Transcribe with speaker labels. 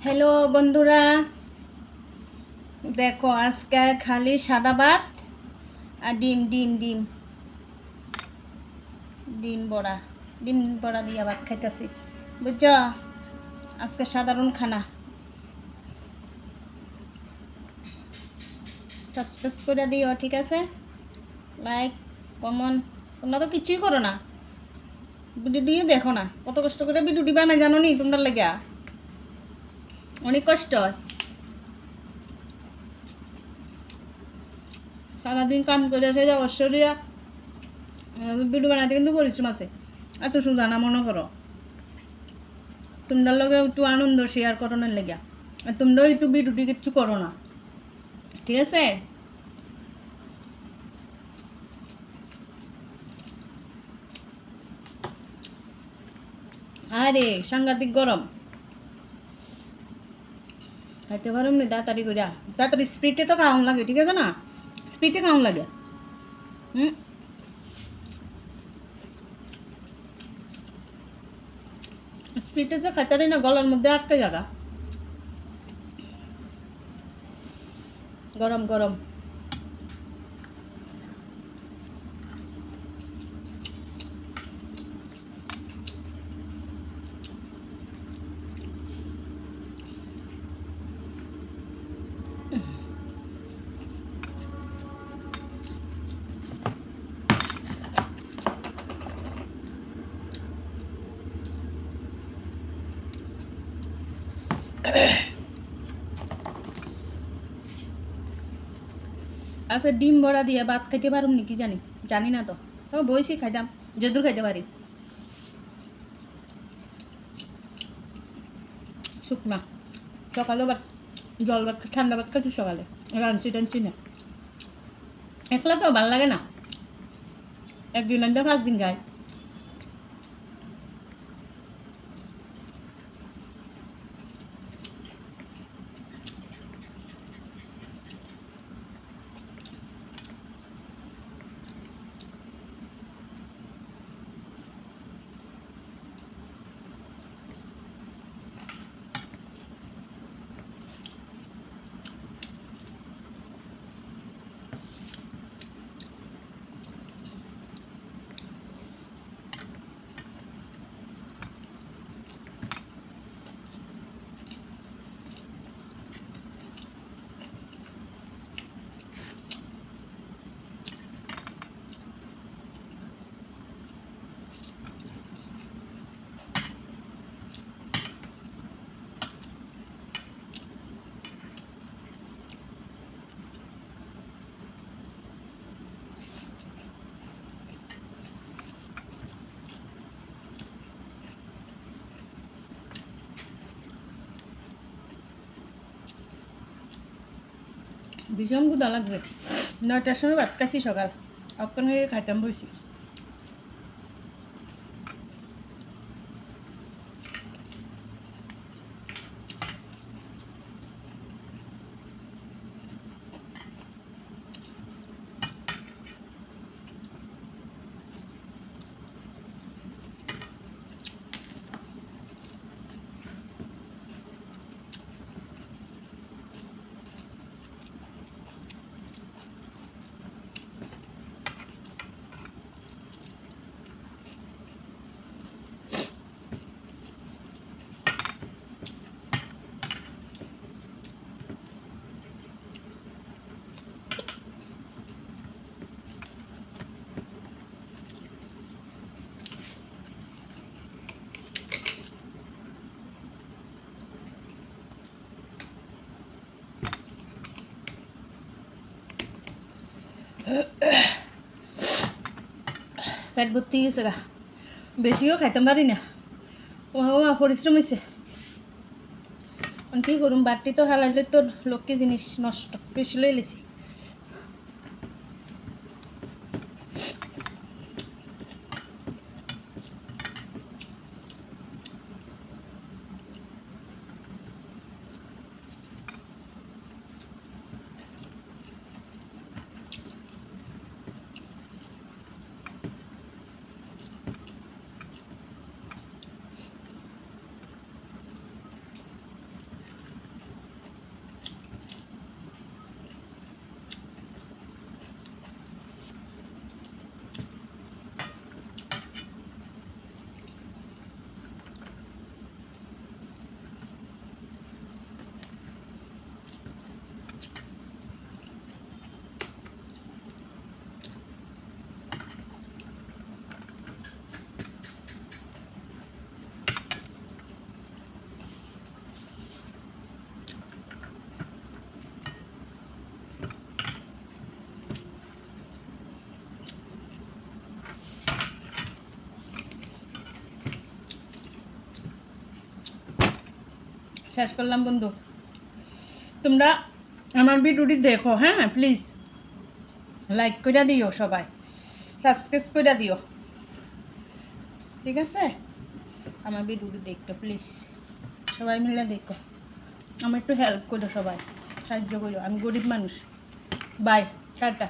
Speaker 1: Hello বন্ধুরা, দেখো আজকে খালি সাদা ভাত আর ডিম ডিম ডিম ডিম বড়া ডিম বড়া দিয়ে ভাত খাইতেছি। বুঝছ, আজকে সাধারণ খানা। সাবস্ক্রাইব করে দিও, ঠিক আছে? Like, comment. তোমরা তো কিছুই করো না, ভিডিও দিয়ে দেখো না। কত কষ্ট করে ভিডিও দিবা না জানো নি? তোমরা লেগে অনেক কষ্ট হয়। সারাদিন কাম করে সেই অবশ্যই ভিডিও বানাতে কিন্তু পরিশ্রম আছে। এত সোজা না, মনে করো তোমরা লগে একটু আনন্দ শেয়ার করানোর লেগে। আর তোমরাও একটু ভিডিওটি কিছু করো না, ঠিক আছে? আরে সাংঘাতিক গরম, খাইতে পারুম নি তাড়াতাড়ি করিয়া। তাড়াতাড়ি স্পিডে তো খাওয়ান লাগে, ঠিক আছে না? স্পিডে খাওয়ান লাগে। হুম, স্পিডে যে খাইতে পারি না, গলার মধ্যে আটকে জায়গা। গরম গরম। আচ্ছা, ডিম বড়া দিয়ে ভাত খাইতে পারুম নাকি জানি জানি না তো। তবে বইছি খাইতাম, যেদূর খাইতে পারি। শুকনা সকালেও ভাত, জল ভাত, ঠান্ডা ভাত খাচ্ছি সকালে, রাঁধছি টানছি না। একলা তো ভালো লাগে না, একদিন আনতে 5 দিন যায়। ভীষণ ক্ষুধা লাগবে। 9টার সময় ভাত খাইছি সকাল, অক্ষণ হয়ে খাইতাম বসি। পেট ভর্তি গেছে গা, বেশিও খাইতাম পারি না। ও পরিশ্রম হয়েছে। কী করুম, বাড়তি তো হালাইলে তো লক্ষ্মী জিনিস নষ্ট, বেশি লই লেছি। শেষ করলাম বন্ধু। তোমরা আমার ভিডিওটি দেখো, হ্যাঁ প্লিজ লাইক করে দিও, সবাই সাবস্ক্রাইব করে দিও, ঠিক আছে? আমার ভিডিওটি দেখো প্লিজ, সবাই মিলে দেখো, আমার একটু হেল্প করো, সবাই সাহায্য করো, আমি গরিব মানুষ। Bye, tata.